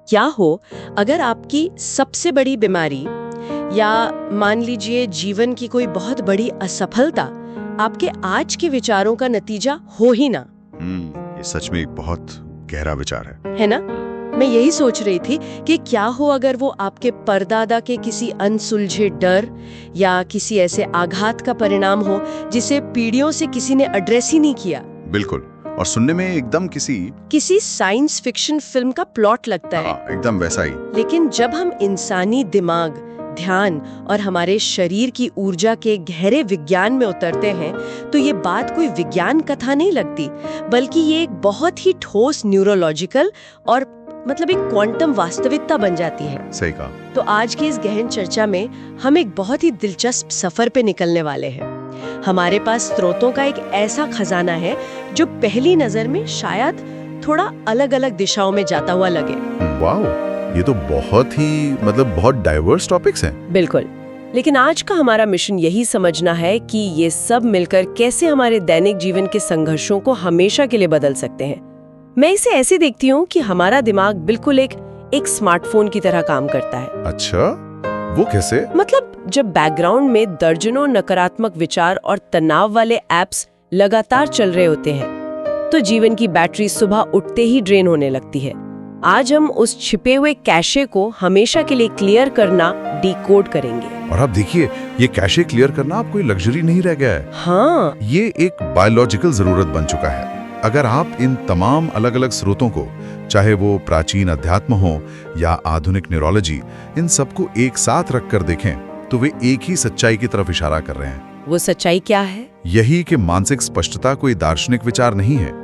क्या हो अगर आपकी सबसे बड़ी बीमारी या मान लीजिए जीवन की कोई बहुत बड़ी असफलता आपके आज के विचारों का नतीजा हो ही ना। ये सच में एक बहुत गहरा विचार है ना? मैं यही सोच रही थी कि क्या हो अगर वो आपके परदादा के किसी अनसुलझे डर या किसी ऐसे आघात का परिणाम हो जिसे पीढ़ियों से किसी ने एड्रेस ही नहीं किया। बिल्कुल, और सुनने में एकदम किसी साइंस फिक्शन फिल्म का प्लॉट लगता है। एकदम वैसा ही। लेकिन जब हम इंसानी दिमाग, ध्यान और हमारे शरीर की ऊर्जा के गहरे विज्ञान में उतरते हैं तो ये बात कोई विज्ञान कथा नहीं लगती, बल्कि ये एक बहुत ही ठोस न्यूरोलॉजिकल और मतलब एक क्वांटम वास्तविकता बन जाती है। सही कहा। तो आज की इस गहन चर्चा में हम एक बहुत ही दिलचस्प सफर पे निकलने वाले हैं। हमारे पास स्रोतों का एक ऐसा खजाना है जो पहली नजर में शायद थोड़ा अलग-अलग दिशाओं में जाता हुआ लगे। वाओ, ये तो बहुत डाइवर्स टॉपिक्स हैं। बिल्कुल, लेकिन आज का हमारा मिशन यही समझना है कि ये सब मिलकर कैसे हमारे दैनिक जीवन के संघर्षों को हमेशा के लिए बदल सकते हैं। मैं इसे ऐसे देखती हूँ कि हमारा दिमाग बिल्कुल एक स्मार्टफोन की तरह काम करता है। अच्छा, वो कैसे? मतलब जब बैकग्राउंड में दर्जनों नकारात्मक विचार और तनाव वाले एप्स लगातार चल रहे होते हैं तो जीवन की बैटरी सुबह उठते ही ड्रेन होने लगती है। आज हम उस छिपे हुए कैशे को हमेशा के लिए क्लियर करना, डिकोड करेंगे। और आप देखिए, ये कैशे क्लियर करना अब कोई लग्जरी नहीं रह गया है। हाँ, ये एक बायोलॉजिकल जरूरत बन चुका है। अगर आप इन तमाम अलग-अलग स्रोतों को, चाहे वो प्राचीन अध्यात्म हो या आधुनिक न्यूरोलॉजी, इन सबको एक साथ रखकर देखें तो वे एक ही सच्चाई की तरफ इशारा कर रहे हैं। वो सच्चाई क्या है? यही कि मानसिक स्पष्टता कोई दार्शनिक विचार नहीं है।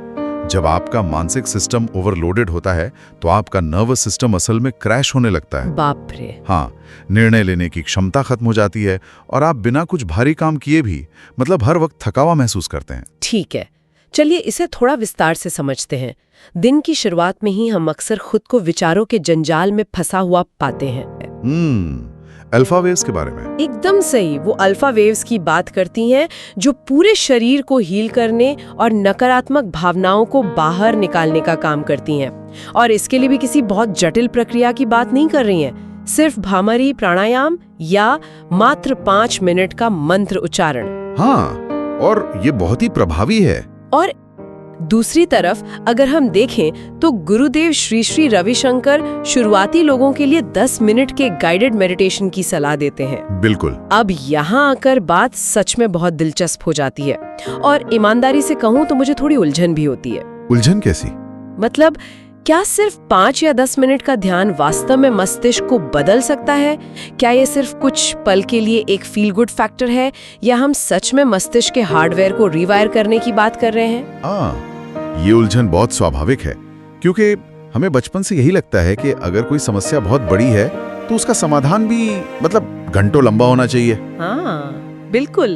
जब आपका मानसिक सिस्टम ओवरलोडेड होता है तो आपका नर्वस सिस्टम असल में क्रैश होने लगता है। बाप रे। हाँ, निर्णय लेने की क्षमता खत्म हो जाती है और आप बिना कुछ भारी काम किए भी हर वक्त थका हुआ महसूस करते हैं। ठीक है, चलिए इसे थोड़ा विस्तार से समझते हैं। दिन की शुरुआत में ही हम अक्सर खुद को विचारों के जंजाल में फंसा हुआ पाते हैं। अल्फा वेव्स के बारे में? एकदम सही, वो अल्फा वेव्स की बात करती हैं जो पूरे शरीर को हील करने और नकारात्मक भावनाओं को बाहर निकालने का काम करती हैं। और इसके लिए भी किसी बहुत जटिल प्रक्रिया की बात नहीं कर रही हैं, सिर्फ भ्रामरी प्राणायाम या मात्र 5 मिनट का मंत्र उच्चारण। हाँ, और ये बहुत ही प्रभावी है। और दूसरी तरफ अगर हम देखें तो गुरुदेव श्री श्री रविशंकर शुरुआती लोगों के लिए 10 मिनट के गाइडेड मेडिटेशन की सलाह देते हैं। बिल्कुल। अब यहाँ आकर बात सच में बहुत दिलचस्प हो जाती है और ईमानदारी से कहूँ तो मुझे थोड़ी उलझन भी होती है। उलझन कैसी? मतलब क्या सिर्फ 5 या 10 मिनट का ध्यान वास्तव में मस्तिष्क को बदल सकता है? क्या ये सिर्फ कुछ पल के लिए एक फील गुड फैक्टर है या हम सच में मस्तिष्क के हार्डवेयर को रीवायर करने की बात कर रहे हैं? ये उलझन बहुत स्वाभाविक है, क्योंकि हमें बचपन से यही लगता है कि अगर कोई समस्या बहुत बड़ी है तो उसका समाधान भी घंटों लंबा होना चाहिए। हाँ, बिल्कुल,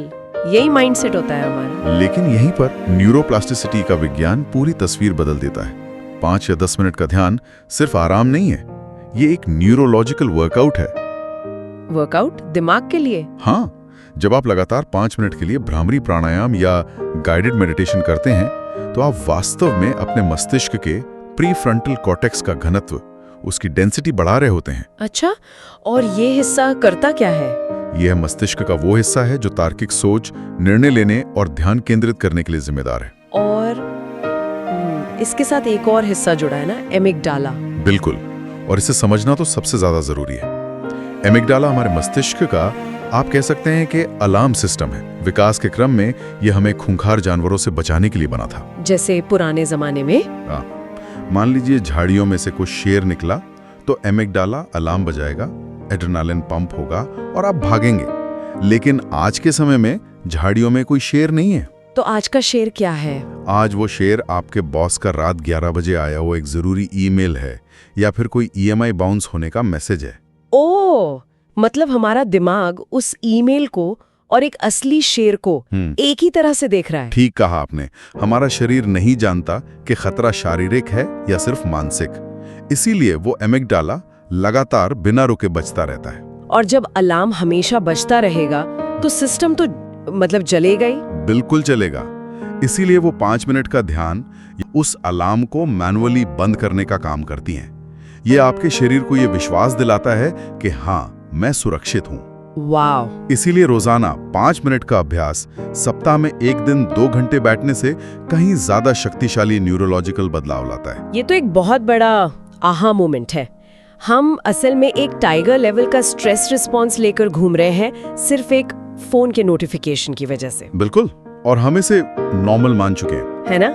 यही माइंडसेट होता है हमारा। लेकिन यहीं पर न्यूरोप्लास्टिसिटी का विज्ञान पूरी तस्वीर बदल देता है। 5 या 10 मिनट का ध्यान सिर्फ आराम नहीं है, ये एक न्यूरोलॉजिकल वर्कआउट है। वर्कआउट दिमाग के लिए? हाँ, जब आप लगातार 5 मिनट के लिए भ्रामरी प्राणायाम या गाइडेड मेडिटेशन करते हैं तो आप वास्तव में अपने मस्तिष्क के प्रीफ्रंटल कॉर्टेक्स का घनत्व, उसकी डेंसिटी बढ़ा रहे होते हैं। अच्छा, और ये हिस्सा करता क्या है? यह मस्तिष्क का वो हिस्सा है जो तार्किक सोच, निर्णय लेने और ध्यान केंद्रित करने के लिए जिम्मेदार है। और इसके साथ एक और हिस्सा जुड़ा है ना, एमिगडाला। बिल्कुल, और इसे समझना तो सबसे ज्यादा जरूरी है। एमिगडाला हमारे मस्तिष्क का, आप कह सकते हैं कि अलार्म सिस्टम है। विकास के क्रम में यह हमें खूंखार जानवरों से बचाने के लिए बना था। जैसे पुराने जमाने में? हाँ, मान लीजिए झाड़ियों में से कुछ शेर निकला तो एमिगडाला अलार्म बजाएगा, एड्रेनालिन पंप होगा और आप भागेंगे। लेकिन आज के समय में झाड़ियों में कोई शेर नहीं है। तो आज का शेर क्या है? आज वो शेर आपके बॉस का रात 11 बजे आया हुआ एक जरूरी ईमेल है या फिर कोई ईएमआई बाउंस होने का मैसेज है। ओह, मतलब हमारा दिमाग उस ईमेल को और एक असली शेर को एक ही तरह से देख रहा है। ठीक कहा आपने। हमारा शरीर नहीं जानता कि खतरा शारीरिक है या सिर्फ मानसिक, इसीलिए वो एमिगडाला लगातार बिना रुके बजता रहता है। और जब अलार्म हमेशा बजता रहेगा तो सिस्टम तो जलेगा ही। बिल्कुल चलेगा। इसीलिए वो 5 मिनट का ध्यान उस अलार्म को मैनुअली बंद करने का काम करती हैं। ये आपके शरीर को ये विश्वास दिलाता है कि हाँ, मैं सुरक्षित हूँ। वाव! इसीलिए रोजाना 5 मिनट का अभ्यास, सप्ताह में 1 दिन 2 घंटे बैठने से कहीं ज्यादा शक्तिशाली न्यूरोलॉजिकल बदलाव लाता है। ये तो एक बहुत बड़ा आहा मोमेंट है। हम असल में एक टाइगर लेवल का स्ट्रेस रिस्पॉन्स लेकर घूम रहे हैं, सिर्फ एक फोन के नोटिफिकेशन की वजह से। बिल्कुल, और हम इसे नॉर्मल मान चुके हैं, है ना?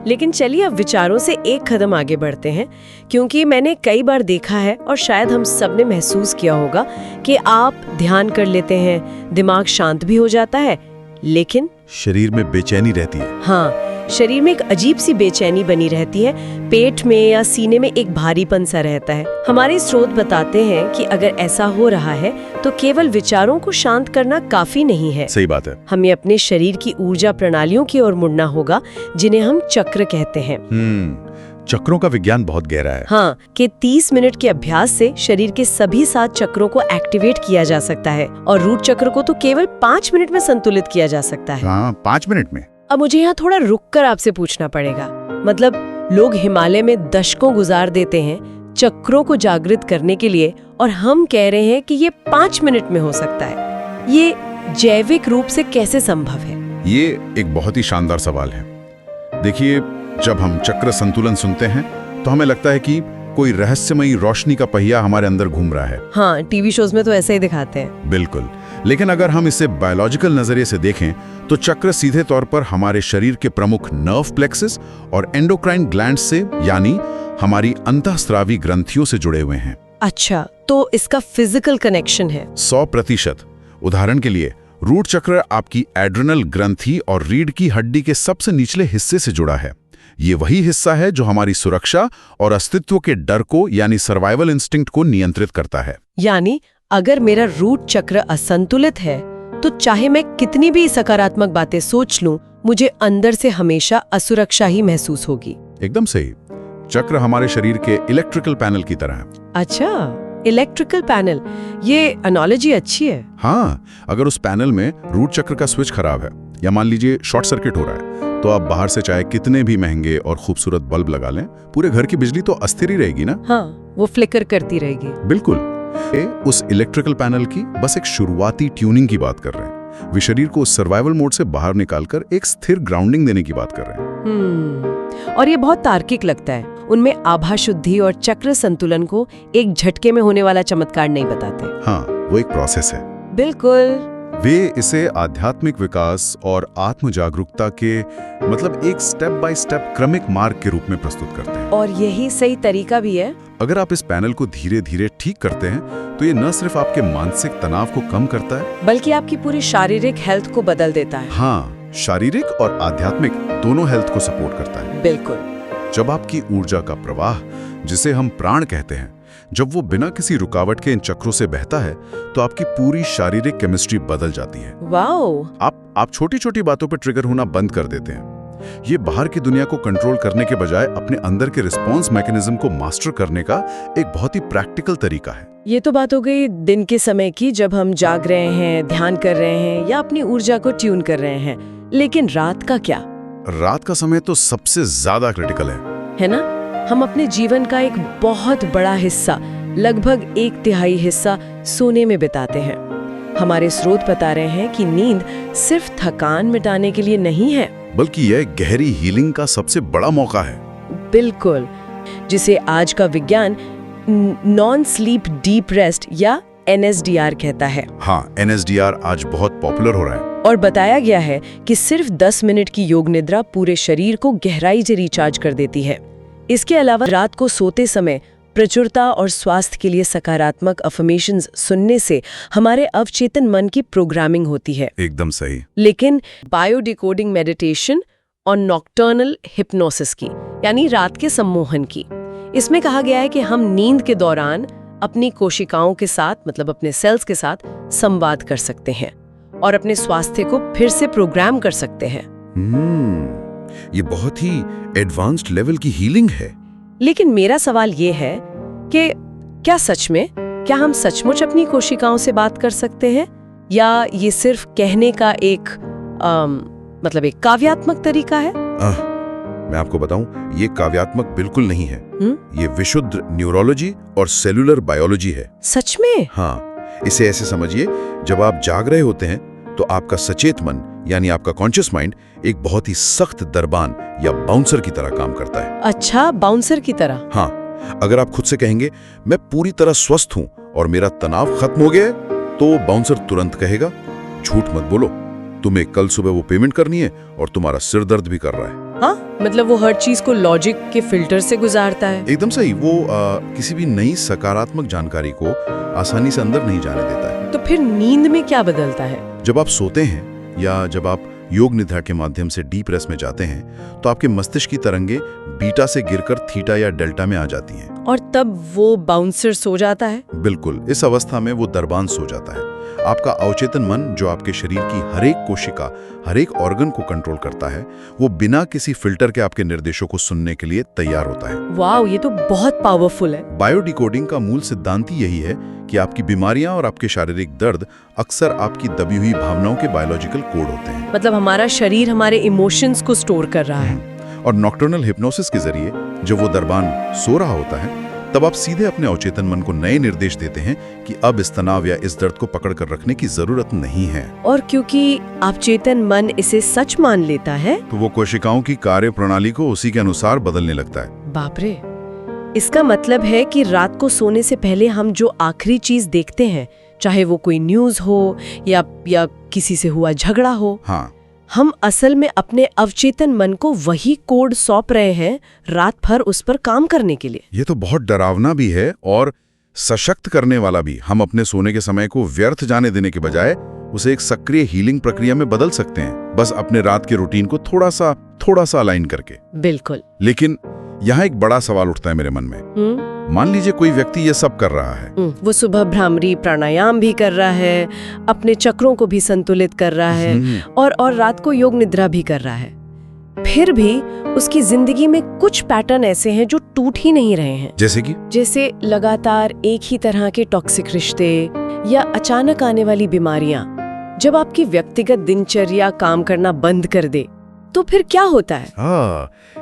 लेकिन चलिए अब विचारों से एक कदम आगे बढ़ते हैं, क्योंकि मैंने कई बार देखा है और शायद हम सब ने महसूस किया होगा कि आप ध्यान कर लेते हैं, दिमाग शांत भी हो जाता है, लेकिन शरीर में बेचैनी रहती है। हाँ, शरीर में एक अजीब सी बेचैनी बनी रहती है, पेट में या सीने में एक भारीपन सा रहता है। हमारे स्रोत बताते हैं कि अगर ऐसा हो रहा है तो केवल विचारों को शांत करना काफी नहीं है। सही बात है। हमें अपने शरीर की ऊर्जा प्रणालियों की ओर मुड़ना होगा, जिन्हें हम चक्र कहते हैं। चक्रों का विज्ञान बहुत गहरा है। हाँ, कि 30 मिनट के अभ्यास से शरीर के सभी 7 चक्रों को एक्टिवेट किया जा सकता है और रूट चक्र को तो केवल 5 मिनट में संतुलित किया जा सकता है। हाँ, 5 मिनट में। अब मुझे यहाँ थोड़ा रुककर आपसे पूछना पड़ेगा, मतलब लोग हिमालय में दशकों गुजार देते हैं चक्रों को जागृत करने के लिए, और हम कह रहे हैं कि ये 5 मिनट में हो सकता है। ये जैविक रूप से कैसे संभव है? ये एक बहुत ही शानदार सवाल है। देखिए, जब हम चक्र संतुलन सुनते हैं तो हमें लगता है कि कोई रहस्यमयी रोशनी का पहिया हमारे अंदर घूम रहा है। हाँ, टीवी शोज में तो ऐसे ही दिखाते हैं। बिल्कुल, लेकिन अगर हम इसे बायोलॉजिकल नजरिए से देखें तो चक्र सीधे तौर पर हमारे शरीर के प्रमुख नर्व प्लेक्सस और एंडोक्राइन ग्लैंड से, यानी हमारी अंतःस्रावी ग्रंथियों से जुड़े हुए हैं। अच्छा, तो इसका फिजिकल कनेक्शन है? 100%। उदाहरण के लिए, रूट चक्र आपकी एड्रेनल ग्रंथि और रीढ़ की हड्डी के सबसे निचले हिस्से से जुड़ा है। ये वही हिस्सा है जो हमारी सुरक्षा और अस्तित्व के डर को, यानी सर्वाइवल इंस्टिंक्ट को नियंत्रित करता है। यानी अगर मेरा रूट चक्र असंतुलित है तो चाहे मैं कितनी भी सकारात्मक बातें सोच लूं, मुझे अंदर से हमेशा असुरक्षा ही महसूस होगी। एकदम सही। चक्र हमारे शरीर के इलेक्ट्रिकल पैनल की तरह है। अच्छा, इलेक्ट्रिकल पैनल, ये एनालॉजी अच्छी है। हाँ, अगर उस पैनल में रूट चक्र का स्विच खराब है या मान लीजिए शॉर्ट सर्किट हो रहा है, तो आप बाहर से चाहे कितने भी महंगे और खूबसूरत बल्ब लगा लें, पूरे घर की बिजली तो अस्थिर ही रहेगी ना। हाँ, वो फ्लिकर करती रहेगी। बिल्कुल। उस इलेक्ट्रिकल पैनल की बस एक शुरुआती ट्यूनिंग की बात कर रहे हैं। वे शरीर को सर्वाइवल मोड से बाहर निकालकर एक स्थिर ग्राउंडिंग देने की बात कर रहे हैं। और ये बहुत तार्किक लगता है। उनमें आभा शुद्धि और चक्र संतुलन को एक झटके में होने वाला चमत्कार नहीं बताते। हाँ, वो एक प्रोसेस है। बिल्कुल। वे इसे आध्यात्मिक विकास और आत्म जागरूकता के, मतलब एक स्टेप बाय स्टेप क्रमिक मार्ग के रूप में प्रस्तुत करते हैं। और यही सही तरीका भी है। अगर आप इस पैनल को धीरे धीरे ठीक करते हैं तो ये न सिर्फ आपके मानसिक तनाव को कम करता है, बल्कि आपकी पूरी शारीरिक हेल्थ को बदल देता है। हाँ, शारीरिक और आध्यात्मिक दोनों हेल्थ को सपोर्ट करता है। बिल्कुल। जब आपकी ऊर्जा का प्रवाह, जिसे हम प्राण कहते हैं, जब वो बिना किसी रुकावट के इन चक्रों से बहता है तो आपकी पूरी शारीरिक केमिस्ट्री बदल जाती है। वाओ! आप छोटी छोटी बातों पर ट्रिगर होना बंद कर देते हैं। ये बाहर की दुनिया को कंट्रोल करने के बजाय अपने अंदर के रिस्पॉन्स मैकेनिज्म को मास्टर करने का एक बहुत ही प्रैक्टिकल तरीका है। ये तो बात हो गई दिन के समय की, जब हम जाग रहे हैं, ध्यान कर रहे हैं या अपनी ऊर्जा को ट्यून कर रहे हैं। लेकिन रात का क्या? रात का समय तो सबसे ज्यादा क्रिटिकल है ना? हम अपने जीवन का एक बहुत बड़ा हिस्सा, लगभग 1/3 हिस्सा सोने में बिताते हैं। हमारे स्रोत बता रहे हैं कि नींद सिर्फ थकान मिटाने के लिए नहीं है, बल्कि यह गहरी हीलिंग का सबसे बड़ा मौका है। बिल्कुल, जिसे आज का विज्ञान नॉन स्लीप डीप रेस्ट या NSDR कहता है। हाँ, NSDR आज बहुत पॉपुलर हो रहा है। और बताया गया है कि सिर्फ 10 मिनट की योग निद्रा पूरे शरीर को गहराई से रिचार्ज कर देती है। इसके अलावा रात को सोते समय प्रचुरता और स्वास्थ्य के लिए सकारात्मक अफर्मेशंस सुनने से हमारे अवचेतन मन की प्रोग्रामिंग होती है। एकदम सही। लेकिन बायोडिकोडिंग मेडिटेशन और नॉक्टर्नल हिप्नोसिस की, यानी रात के सम्मोहन की, इसमें कहा गया है कि हम नींद के दौरान अपनी कोशिकाओं के साथ, मतलब अपने सेल्स के साथ संवाद कर सकते हैं और अपने स्वास्थ्य को फिर से प्रोग्राम कर सकते हैं। ये बहुत ही एडवांस्ड लेवल की हीलिंग है। लेकिन मेरा सवाल ये है कि क्या हम सचमुच अपनी कोशिकाओं से बात कर सकते हैं, या ये सिर्फ कहने का एक मतलब एक काव्यात्मक तरीका है? मैं आपको बताऊं, ये काव्यात्मक बिल्कुल नहीं है। ये विशुद्ध न्यूरोलॉजी और सेलुलर बायोलॉजी है। सच में? हाँ, इसे ऐसे समझिए, जब आप जाग रहे होते हैं तो आपका सचेत मन यानी आपका कॉन्शियस माइंड एक बहुत ही सख्त दरबान या बाउंसर की तरह काम करता है। अच्छा, बाउंसर की तरह? हाँ, अगर आप खुद से कहेंगे मैं पूरी तरह स्वस्थ हूं और मेरा तनाव खत्म हो गया है, तो बाउंसर तुरंत कहेगा झूठ मत बोलो, तुम्हें कल सुबह वो पेमेंट करनी है और तुम्हारा सिर दर्द भी कर रहा है। हाँ, मतलब वो हर चीज को लॉजिक के फिल्टर से गुजारता है। एकदम सही। वो किसी भी नई सकारात्मक जानकारी को आसानी से अंदर नहीं जाने देता है। तो फिर नींद में क्या बदलता है? जब आप सोते हैं या जब आप योग निद्रा के माध्यम से डीप रेस्ट में जाते हैं तो आपके मस्तिष्क की तरंगे बीटा से गिरकर थीटा या डेल्टा में आ जाती हैं। और तब वो बाउंसर सो जाता है? बिल्कुल, इस अवस्था में वो दरबान सो जाता है। आपका अवचेतन मन, जो आपके शरीर की हर एक कोशिका, हर एक ऑर्गन को कंट्रोल करता है, वो बिना किसी फिल्टर के आपके निर्देशों को सुनने के लिए तैयार होता है। वाओ, ये तो बहुत पावरफुल है। बायोडिकोडिंग का मूल सिद्धांत ही यही है कि आपकी बीमारियां और आपके शारीरिक दर्द अक्सर आपकी दबी हुई भावनाओं के बायोलॉजिकल कोड होते हैं। मतलब हमारा शरीर हमारे इमोशंस को स्टोर कर रहा है। और नॉक्टर्नल हिप्नोसिस के जरिए जब वो दरबान सो रहा होता है, तब आप सीधे अपने अवचेतन मन को नए निर्देश देते हैं कि अब इस तनाव या इस दर्द को पकड़ कर रखने की जरूरत नहीं है। और क्योंकि अवचेतन मन इसे सच मान लेता है, तो वो कोशिकाओं की कार्य प्रणाली को उसी के अनुसार बदलने लगता है। बाप रे, इसका मतलब है कि रात को सोने से पहले हम जो आखिरी चीज देखते हैं, चाहे वो कोई न्यूज हो या किसी से हुआ झगड़ा हो, हाँ, हम असल में अपने अवचेतन मन को वही कोड सौंप रहे हैं रात भर उस पर काम करने के लिए। ये तो बहुत डरावना भी है और सशक्त करने वाला भी। हम अपने सोने के समय को व्यर्थ जाने देने के बजाय उसे एक सक्रिय हीलिंग प्रक्रिया में बदल सकते हैं, बस अपने रात के रूटीन को थोड़ा सा अलाइन करके। बिल्कुल। लेकिन यहाँ एक बड़ा सवाल उठता है मेरे मन में। मान लीजिए कोई व्यक्ति ये सब कर रहा है, वो सुबह भ्रामरी प्राणायाम भी कर रहा है, अपने चक्रों को भी संतुलित कर रहा है और रात को योग निद्रा भी कर रहा है, फिर भी उसकी जिंदगी में कुछ पैटर्न ऐसे हैं जो टूट ही नहीं रहे हैं। जैसे लगातार एक ही तरह के टॉक्सिक रिश्ते या अचानक आने वाली बीमारियां। जब आपकी व्यक्तिगत दिनचर्या काम करना बंद कर दे तो फिर क्या होता है?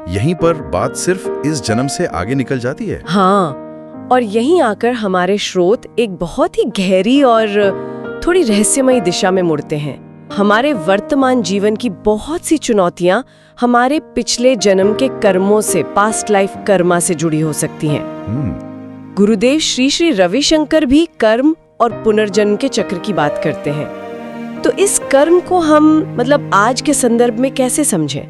यहीं पर बात सिर्फ इस जन्म से आगे निकल जाती है। हाँ, और यहीं आकर हमारे स्रोत एक बहुत ही गहरी और थोड़ी रहस्यमयी दिशा में मुड़ते हैं। हमारे वर्तमान जीवन की बहुत सी चुनौतियां हमारे पिछले जन्म के कर्मों से, पास्ट लाइफ कर्मा से जुड़ी हो सकती हैं। गुरुदेव श्री श्री रविशंकर भी कर्म और पुनर्जन्म के चक्र की बात करते हैं। तो इस कर्म को हम आज के संदर्भ में कैसे समझें?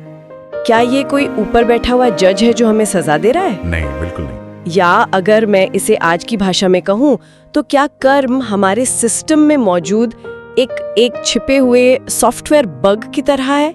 क्या ये कोई ऊपर बैठा हुआ जज है जो हमें सजा दे रहा है? नहीं, बिल्कुल नहीं। या अगर मैं इसे आज की भाषा में कहूँ तो क्या कर्म हमारे सिस्टम में मौजूद एक छिपे हुए सॉफ्टवेयर बग की तरह है,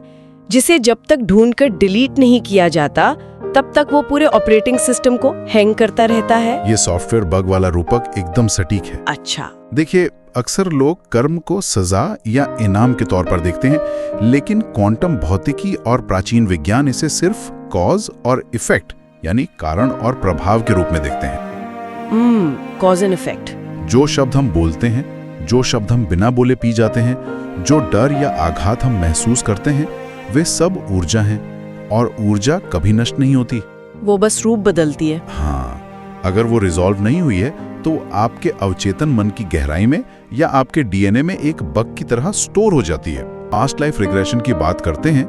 जिसे जब तक ढूंढकर डिलीट नहीं किया जाता तब तक वो पूरे ऑपरेटिंग सिस्टम को हैंग करता रहता है? ये सॉफ्टवेयर बग वाला रूपक एकदम सटीक है। अच्छा, देखिए, अक्सर लोग कर्म को सजा या इनाम के तौर पर देखते हैं, लेकिन क्वांटम भौतिकी और प्राचीन विज्ञान इसे सिर्फ कॉज और इफेक्ट यानी कारण और प्रभाव के रूप में देखते हैं। Cause and effect. जो शब्द हम बोलते हैं, जो शब्द हम बिना बोले पी जाते हैं, जो डर या आघात हम महसूस करते हैं, वे सब ऊर्जा हैं और ऊर्जा कभी नष्ट नहीं होती। वो बस रूप बदलती है। हाँ, अगर वो रिजॉल्व नहीं हुई है तो आपके अवचेतन मन की गहराई में या आपके डीएनए में एक बग की तरह स्टोर हो जाती है। पास्ट लाइफ रिग्रेशन की बात करते हैं,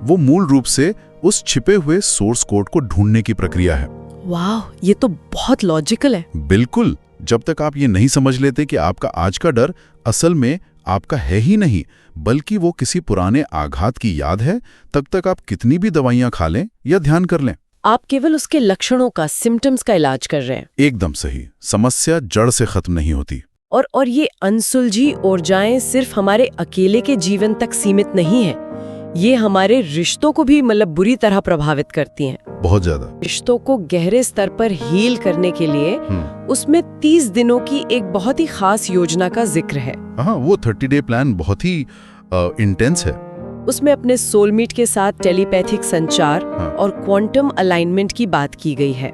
वो मूल रूप से उस छिपे हुए सोर्स कोड को ढूंढने की प्रक्रिया है। वाह, ये तो बहुत लॉजिकल है। बिल्कुल। जब तक आप ये नहीं समझ लेते कि आपका आज का डर असल में आपका है ही नहीं, बल्कि वो किसी पुराने आघात की याद है, तब तक आप कितनी भी दवाइयां खा लें या ध्यान कर लें, आप केवल उसके लक्षणों का, सिम्टम्स का इलाज कर रहे हैं। एकदम सही। समस्या जड़ से खत्म नहीं होती। और ये अनसुलझी ऊर्जाएं सिर्फ हमारे अकेले के जीवन तक सीमित नहीं है, ये हमारे रिश्तों को भी बुरी तरह प्रभावित करती हैं। बहुत ज्यादा। रिश्तों को गहरे स्तर पर हील करने के लिए उसमें 30 दिनों की एक बहुत ही खास योजना का जिक्र है। हाँ, वो 30 डे प्लान बहुत ही इंटेंस है। उसमें अपने सोलमेट के साथ टेलीपैथिक संचार और क्वांटम अलाइनमेंट की बात की गई है।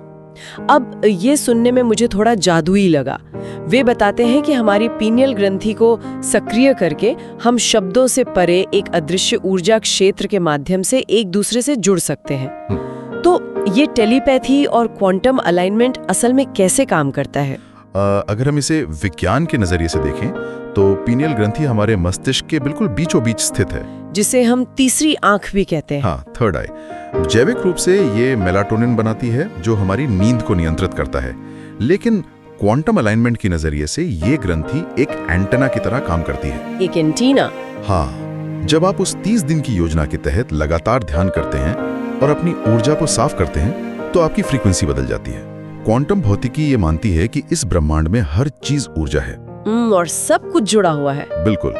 अब ये सुनने में मुझे थोड़ा जादुई लगा, वे बताते हैं कि हमारी पीनियल ग्रंथि को सक्रिय करके हम शब्दों से परे एक अदृश्य ऊर्जा क्षेत्र के माध्यम से एक दूसरे से जुड़ सकते हैं। तो ये टेलीपैथी और क्वांटम अलाइनमेंट असल में कैसे काम करता है? अगर हम इसे विज्ञान के नजरिए से देखें तो पीनियल ग्रंथि हमारे मस्तिष्क के बिल्कुल बीचों बीच स्थित है, जिसे हम तीसरी आंख भी कहते हैं। हाँ, थर्ड आई। जैविक रूप से ये मेलाटोनिन बनाती है जो हमारी नींद को नियंत्रित करता है, लेकिन क्वांटम अलाइनमेंट की नजरिए से ये ग्रंथि एक एंटेना की तरह काम करती है। एक एंटीना? हाँ, जब आप उस 30 दिन की योजना के तहत लगातार ध्यान करते हैं और अपनी ऊर्जा को साफ करते हैं तो आपकी फ्रीक्वेंसी बदल जाती है। क्वांटम भौतिकी ये मानती है कि इस ब्रह्मांड में हर चीज ऊर्जा है और सब कुछ जुड़ा हुआ है। बिल्कुल।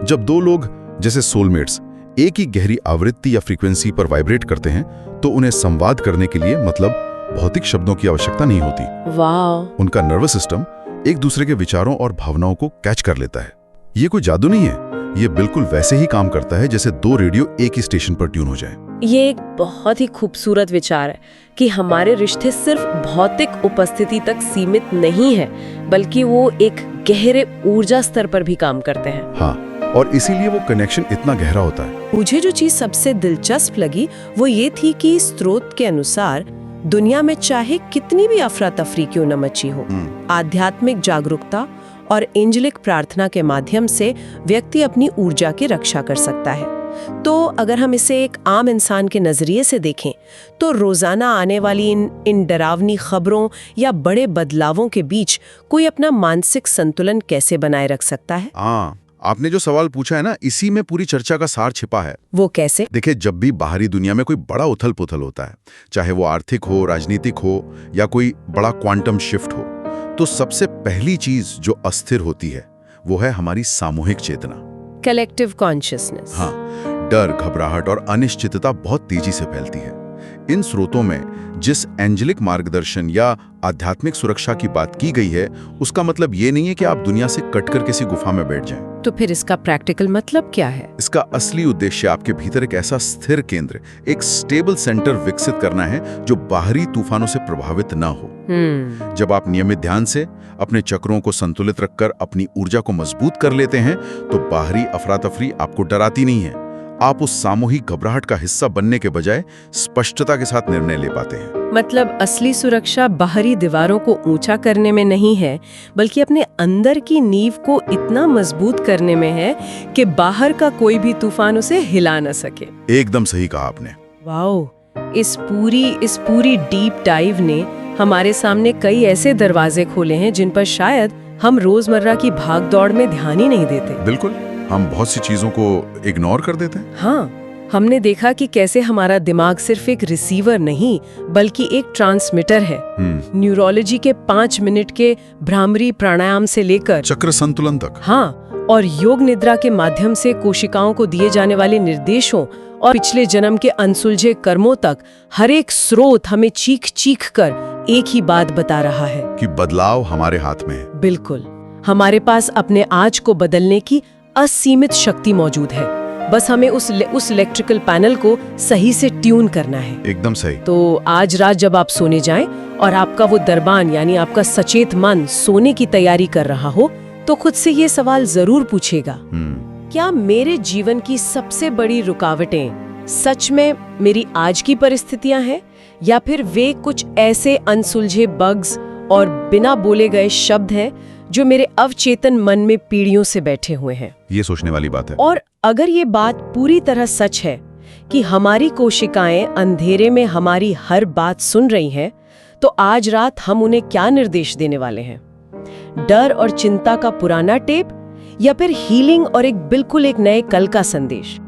जब दो लोग जैसे सोलमेट्स एक ही गहरी आवृत्ति या फ्रीक्वेंसी पर वाइब्रेट करते हैं तो उन्हें संवाद करने के लिए मतलब भौतिक शब्दों की आवश्यकता नहीं होती। वाह! उनका नर्वस सिस्टम एक दूसरे के विचारों और भावनाओं को कैच कर लेता है। ये कोई जादू नहीं है, ये बिल्कुल वैसे ही काम करता है जैसे दो रेडियो एक ही स्टेशन पर ट्यून हो जाए। ये एक बहुत ही खूबसूरत विचार है कि हमारे रिश्ते सिर्फ भौतिक उपस्थिति तक सीमित नहीं है, बल्कि वो एक गहरे ऊर्जा स्तर पर भी काम करते हैं। हाँ, और इसीलिए वो कनेक्शन इतना गहरा होता है। मुझे जो चीज सबसे दिलचस्प लगी वो ये थी कि स्रोत के अनुसार दुनिया में चाहे कितनी भी अफरा तफरी क्यों न मची हो, आध्यात्मिक जागरूकता और एंजेलिक प्रार्थना के माध्यम से व्यक्ति अपनी ऊर्जा की रक्षा कर सकता है। तो अगर हम इसे एक आम इंसान के नजरिए से देखें तो रोजाना आने वाली इन डरावनी खबरों या बड़े बदलावों के बीच कोई अपना मानसिक संतुलन कैसे बनाए रख सकता है? आपने जो सवाल पूछा है ना, इसी में पूरी चर्चा का सार छिपा है। वो कैसे? देखिए, जब भी बाहरी दुनिया में कोई बड़ा उथल पुथल होता है, चाहे वो आर्थिक हो, राजनीतिक हो या कोई बड़ा क्वांटम शिफ्ट हो, तो सबसे पहली चीज जो अस्थिर होती है वो है हमारी सामूहिक चेतना, कलेक्टिव कॉन्शियसनेस। हाँ, डर, घबराहट और अनिश्चितता बहुत तेजी से फैलती है। इन स्रोतों में जिस एंजेलिक मार्गदर्शन या आध्यात्मिक सुरक्षा की बात की गई है, उसका मतलब ये नहीं है कि आप दुनिया से कटकर किसी गुफा में बैठ जाएं। तो फिर इसका प्रैक्टिकल मतलब क्या है? इसका असली उद्देश्य आपके भीतर एक ऐसा स्थिर केंद्र, एक स्टेबल सेंटर विकसित करना है जो बाहरी तूफानों से प्रभावित ना हो। जब आप नियमित ध्यान से अपने चक्रों को संतुलित रखकर अपनी ऊर्जा को मजबूत कर लेते हैं तो बाहरी अफरा तफरी आपको डराती नहीं है। आप उस सामूहिक घबराहट का हिस्सा बनने के बजाय स्पष्टता के साथ निर्णय ले पाते हैं। मतलब असली सुरक्षा बाहरी दीवारों को ऊंचा करने में नहीं है, बल्कि अपने अंदर की नींव को इतना मजबूत करने में है कि बाहर का कोई भी तूफान उसे हिला न सके। एकदम सही कहा आपने। वाओ! इस पूरी डीप डाइव ने हमारे सामने कई ऐसे दरवाजे खोले हैं जिन पर शायद हम रोजमर्रा की भागदौड़ में ध्यान ही नहीं देते। बिल्कुल, हम बहुत सी चीजों को इग्नोर कर देते हैं। हाँ, हमने देखा कि कैसे हमारा दिमाग सिर्फ एक रिसीवर नहीं बल्कि एक ट्रांसमीटर है। न्यूरोलॉजी के 5 मिनट के भ्रामरी प्राणायाम से लेकर चक्र संतुलन तक। हाँ, और योग निद्रा के माध्यम से कोशिकाओं को दिए जाने वाले निर्देशों और पिछले जन्म के अनसुलझे कर्मों तक हर एक स्रोत हमें चीख कर एक ही बात बता रहा है कि बदलाव हमारे हाथ में है। बिल्कुल, हमारे पास अपने आज को बदलने की असीमित शक्ति मौजूद है। बस हमें उस इलेक्ट्रिकल पैनल को सही से ट्यून करना है। एकदम सही। तो आज रात जब आप सोने जाएं और आपका वो दरबान यानी आपका सचेत मन सोने की तैयारी कर रहा हो तो खुद से ये सवाल जरूर पूछेगा, क्या मेरे जीवन की सबसे बड़ी रुकावटें सच में मेरी आज की परिस्थितियां हैं या फिर वे कुछ ऐसे अनसुलझे बग्स और बिना बोले गए शब्द हैं जो मेरे अवचेतन मन में पीढ़ियों से बैठे हुए हैं? ये सोचने वाली बात है। और अगर ये बात पूरी तरह सच है कि हमारी कोशिकाएं अंधेरे में हमारी हर बात सुन रही हैं, तो आज रात हम उन्हें क्या निर्देश देने वाले हैं? डर और चिंता का पुराना टेप या फिर हीलिंग और एक नए कल का संदेश?